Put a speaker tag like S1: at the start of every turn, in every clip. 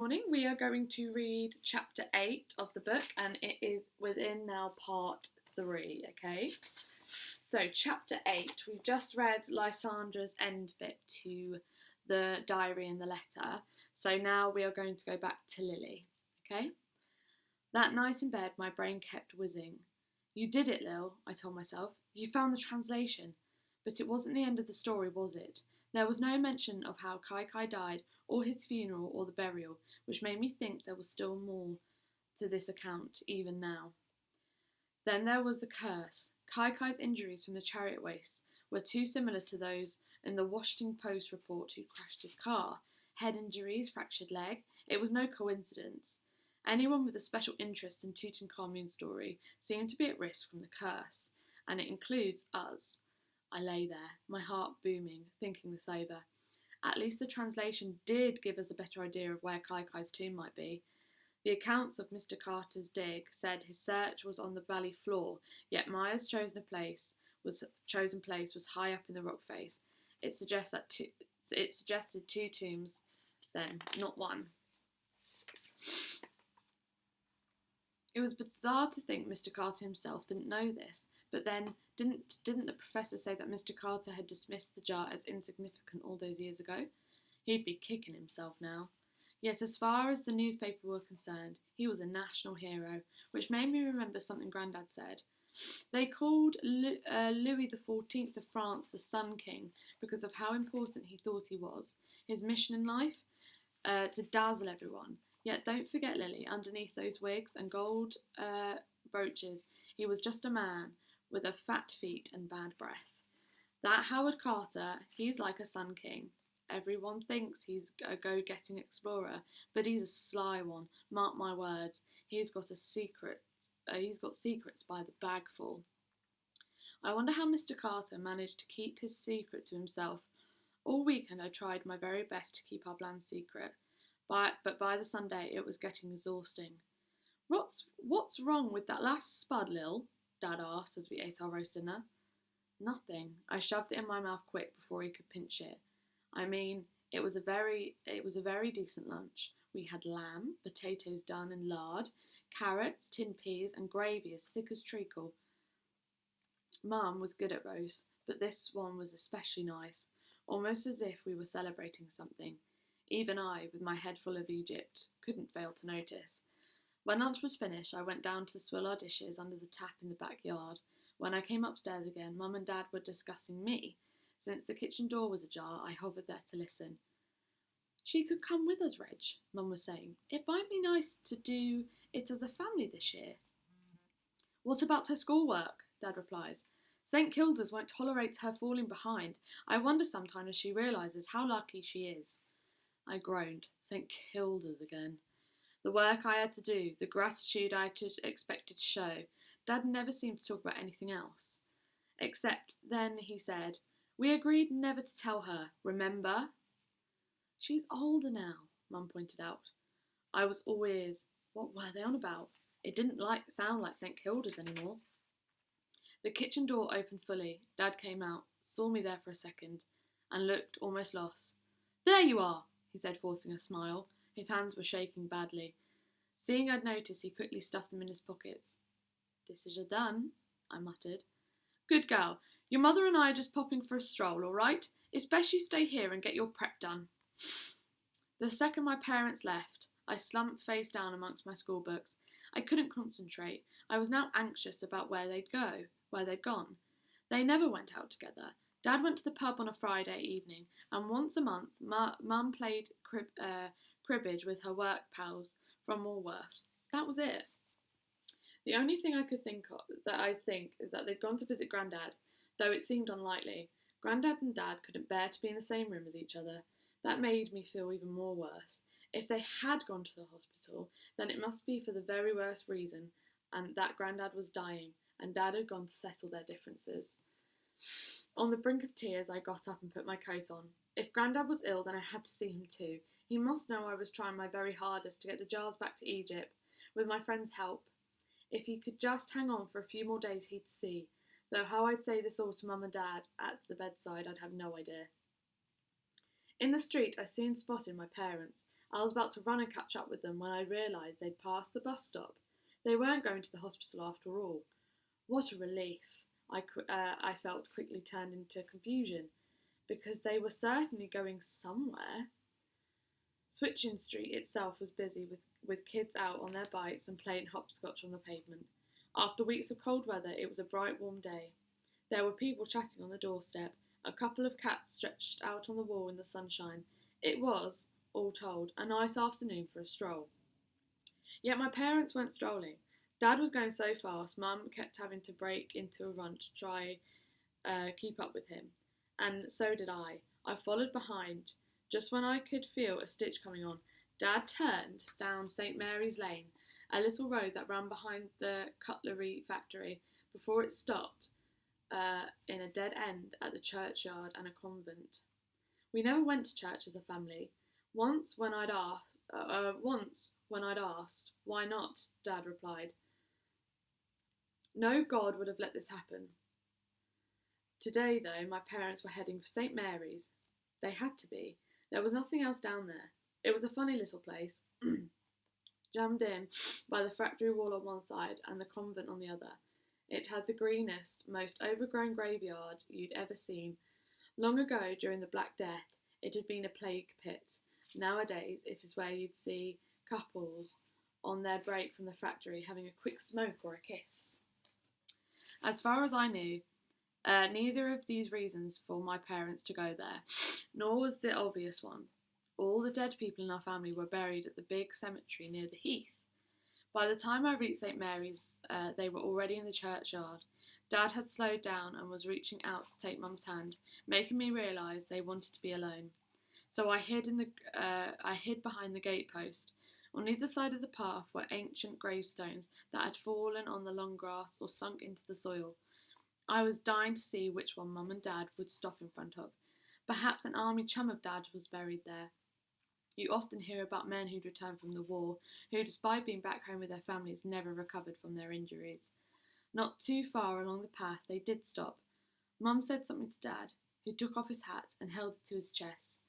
S1: Morning. We are going to read chapter 8 of the book, and it is within now part 3, okay? So, chapter 8, we've just read Lysandra's end bit to the diary and the letter, so now we are going to go back to Lily, okay? That night in bed, my brain kept whizzing. You did it, Lil, I told myself. You found the translation. But it wasn't the end of the story, was it? There was no mention of how Kai Kai died, or his funeral, or the burial, which made me think there was still more to this account, even now. Then there was the curse. Kai Kai's injuries from the chariot race were too similar to those in the Washington Post report who crashed his car. Head injuries, fractured leg. It was no coincidence. Anyone with a special interest in Tutankhamun's story seemed to be at risk from the curse, and it includes us. I lay there, my heart booming, thinking this over. At least the translation did give us a better idea of where Kai Kai's tomb might be. The accounts of Mr. Carter's dig said his search was on the valley floor, yet Myers' chosen place was high up in the rock face. It suggested two tombs, then, not one. It was bizarre to think Mr. Carter himself didn't know this, but then didn't the professor say that Mr. Carter had dismissed the jar as insignificant all those years ago? He'd be kicking himself now. Yet as far as the newspaper were concerned, he was a national hero, which made me remember something Grandad said. They called Louis XIV of France the Sun King because of how important he thought he was. His mission in life? To dazzle everyone. Yet don't forget, Lily, underneath those wigs and gold brooches, he was just a man with a fat feet and bad breath. That Howard Carter, he's like a sun king. Everyone thinks he's a go-getting explorer, but he's a sly one. Mark my words. He's got secrets by the bagful. I wonder how Mr. Carter managed to keep his secret to himself. All weekend I tried my very best to keep our plans secret. But by the Sunday it was getting exhausting. What's wrong with that last spud, Lil? Dad asked as we ate our roast dinner. Nothing. I shoved it in my mouth quick before he could pinch it. I mean, it was a very decent lunch. We had lamb, potatoes done in lard, carrots, tinned peas, and gravy as thick as treacle. Mum was good at roast, but this one was especially nice, almost as if we were celebrating something. Even I, with my head full of Egypt, couldn't fail to notice. When lunch was finished, I went down to swill our dishes under the tap in the backyard. When I came upstairs again, Mum and Dad were discussing me. Since the kitchen door was ajar, I hovered there to listen. She could come with us, Reg, Mum was saying. It might be nice to do it as a family this year. What about her schoolwork? Dad replies. St. Kilda's won't tolerate her falling behind. I wonder sometimes if she realises how lucky she is. I groaned. St. Kilda's again. The work I had to do, the gratitude I expected to show. Dad never seemed to talk about anything else. Except then he said, we agreed never to tell her, remember? She's older now, Mum pointed out. I was all ears. What were they on about? It didn't sound like St. Kilda's anymore. The kitchen door opened fully. Dad came out, saw me there for a second, and looked almost lost. There you are, he said, forcing a smile. His hands were shaking badly. Seeing I'd noticed, he quickly stuffed them in his pockets. This is done, I muttered. Good girl. Your mother and I are just popping for a stroll, all right? It's best you stay here and get your prep done. The second my parents left, I slumped face down amongst my school books. I couldn't concentrate. I was now anxious about where they'd gone. They never went out together. Dad went to the pub on a Friday evening, and once a month, Mum played cribbage with her work pals from Woolworths. That was it. The only thing I think is that they'd gone to visit Grandad, though it seemed unlikely. Grandad and Dad couldn't bear to be in the same room as each other. That made me feel even more worse. If they had gone to the hospital, then it must be for the very worst reason, and that Grandad was dying, and Dad had gone to settle their differences. On the brink of tears, I got up and put my coat on. If Grandad was ill, then I had to see him too. He must know I was trying my very hardest to get the jars back to Egypt, with my friend's help. If he could just hang on for a few more days, he'd see. Though how I'd say this all to Mum and Dad at the bedside, I'd have no idea. In the street, I soon spotted my parents. I was about to run and catch up with them when I realised they'd passed the bus stop. They weren't going to the hospital after all. What a relief! I felt quickly turned into confusion, because they were certainly going somewhere. Switchin Street itself was busy with kids out on their bikes and playing hopscotch on the pavement. After weeks of cold weather, it was a bright, warm day. There were people chatting on the doorstep, a couple of cats stretched out on the wall in the sunshine. It was, all told, a nice afternoon for a stroll. Yet my parents weren't strolling. Dad was going so fast, Mum kept having to break into a run to try keep up with him. And so did I. I followed behind. Just when I could feel a stitch coming on, Dad turned down St. Mary's Lane, a little road that ran behind the cutlery factory before it stopped in a dead end at the churchyard and a convent. We never went to church as a family. Once when I'd asked, why not, Dad replied. No God would have let this happen. Today, though, my parents were heading for St. Mary's. They had to be. There was nothing else down there. It was a funny little place, jammed in by the factory wall on one side and the convent on the other. It had the greenest, most overgrown graveyard you'd ever seen. Long ago, during the Black Death, it had been a plague pit. Nowadays, it is where you'd see couples on their break from the factory having a quick smoke or a kiss. As far as I knew, neither of these reasons for my parents to go there, nor was the obvious one. All the dead people in our family were buried at the big cemetery near the heath. By the time I reached St. Mary's, they were already in the churchyard. Dad had slowed down and was reaching out to take Mum's hand, making me realise they wanted to be alone. So I hid behind the gatepost. On either side of the path were ancient gravestones that had fallen on the long grass or sunk into the soil. I was dying to see which one Mum and Dad would stop in front of. Perhaps an army chum of Dad was buried there. You often hear about men who'd returned from the war, who, despite being back home with their families, never recovered from their injuries. Not too far along the path, they did stop. Mum said something to Dad, who took off his hat and held it to his chest.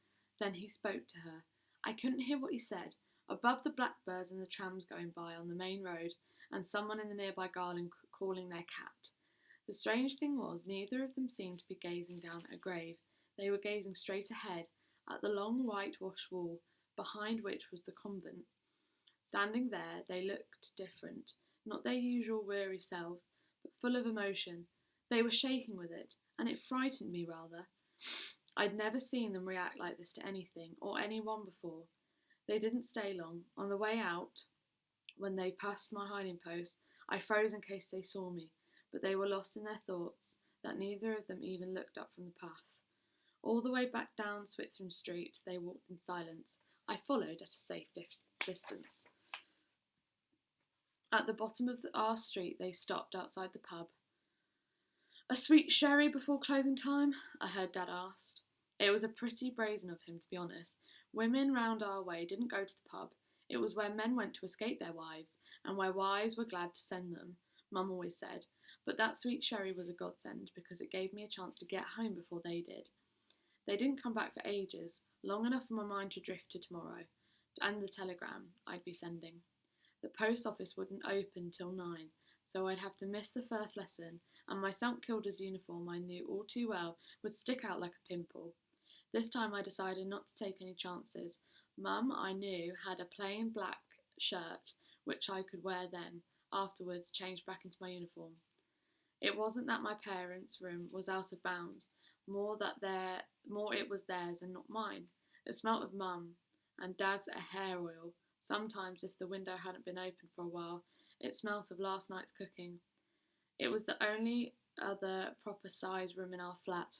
S1: Then he spoke to her. I couldn't hear what he said. Above the blackbirds and the trams going by on the main road, and someone in the nearby garden calling their cat. The strange thing was, neither of them seemed to be gazing down at a grave. They were gazing straight ahead, at the long whitewashed wall, behind which was the convent. Standing there, they looked different, not their usual weary selves, but full of emotion. They were shaking with it, and it frightened me rather. I'd never seen them react like this to anything, or anyone before. They didn't stay long. On the way out, when they passed my hiding post, I froze in case they saw me, but they were lost in their thoughts, that neither of them even looked up from the path. All the way back down Swithin Street, they walked in silence. I followed at a safe distance. At the bottom of our street, they stopped outside the pub. A sweet sherry before closing time? I heard Dad ask. It was a pretty brazen of him, to be honest. Women round our way didn't go to the pub. It was where men went to escape their wives, and where wives were glad to send them, Mum always said. But that sweet sherry was a godsend, because it gave me a chance to get home before they did. They didn't come back for ages, long enough for my mind to drift to tomorrow, and the telegram I'd be sending. The post office wouldn't open till 9, so I'd have to miss the first lesson, and my St. Kilda's uniform I knew all too well would stick out like a pimple. This time I decided not to take any chances. Mum, I knew, had a plain black shirt, which I could wear then, afterwards change back into my uniform. It wasn't that my parents' room was out of bounds, more it was theirs and not mine. It smelt of Mum and Dad's hair oil. Sometimes, if the window hadn't been open for a while, it smelt of last night's cooking. It was the only other proper-sized room in our flat.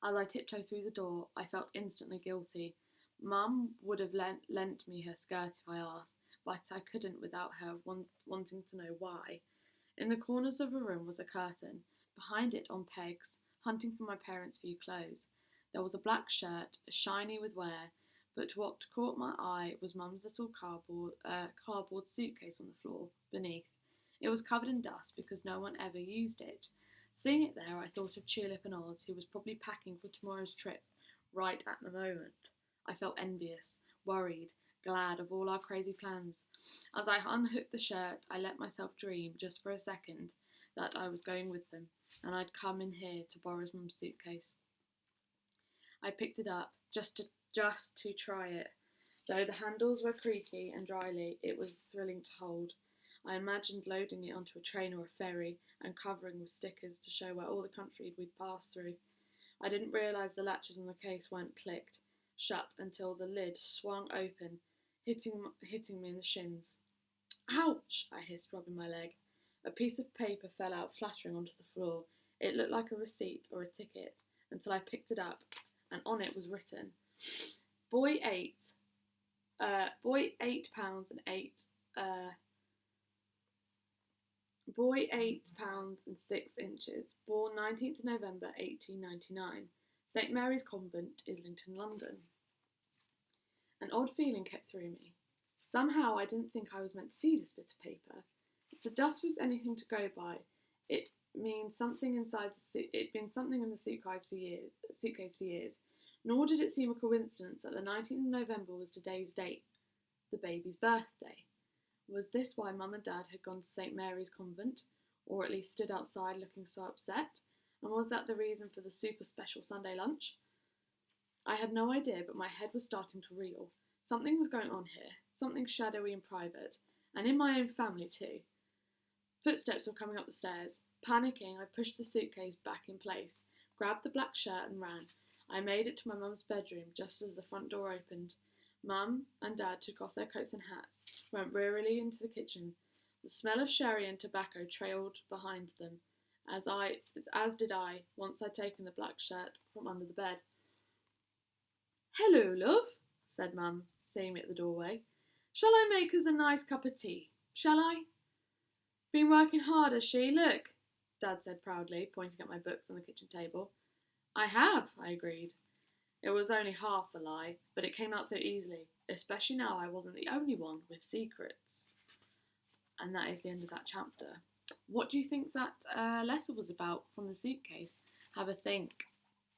S1: As I tiptoed through the door, I felt instantly guilty. Mum would have lent me her skirt if I asked, but I couldn't without her wanting to know why. In the corners of a room was a curtain. Behind it, on pegs, hunting for my parents' few clothes, there was a black shirt, shiny with wear, but what caught my eye was Mum's little cardboard suitcase on the floor beneath. It was covered in dust because no one ever used it. Seeing it there, I thought of Tulip and Oz, who was probably packing for tomorrow's trip right at the moment. I felt envious. worried, glad of all our crazy plans. As I unhooked the shirt, I let myself dream, just for a second, that I was going with them, and I'd come in here to borrow Mum's suitcase. I picked it up, just to try it. Though the handles were creaky and dryly, it was thrilling to hold. I imagined loading it onto a train or a ferry and covering with stickers to show where all the country we'd passed through. I didn't realise the latches on the case weren't clicked shut until the lid swung open, hitting me in the shins. Ouch! I hissed, rubbing my leg. A piece of paper fell out flattering onto the floor. It looked like a receipt or a ticket until I picked it up, and on it was written, Boy £8 and £8.6, born 19th November 1899, St Mary's Convent, Islington, London. An odd feeling kept through me. Somehow I didn't think I was meant to see this bit of paper. If the dust was anything to go by, it'd been something in the suitcase for years. Nor did it seem a coincidence that the 19th of November was today's date, the baby's birthday. Was this why Mum and Dad had gone to St Mary's Convent, or at least stood outside looking so upset? And was that the reason for the super special Sunday lunch? I had no idea, but my head was starting to reel. Something was going on here, something shadowy and private, and in my own family too. Footsteps were coming up the stairs. Panicking, I pushed the suitcase back in place, grabbed the black shirt and ran. I made it to my mum's bedroom just as the front door opened. Mum and Dad took off their coats and hats, went wearily into the kitchen. The smell of sherry and tobacco trailed behind them, as did I, once I'd taken the black shirt from under the bed. "Hello, love," said Mum, seeing me at the doorway. "Shall I make us a nice cup of tea? Shall I?" "Been working hard, has she? Look," Dad said proudly, pointing at my books on the kitchen table. "I have," I agreed. It was only half a lie, but it came out so easily, especially now I wasn't the only one with secrets. And that is the end of that chapter. What do you think that letter was about from the suitcase? Have a think.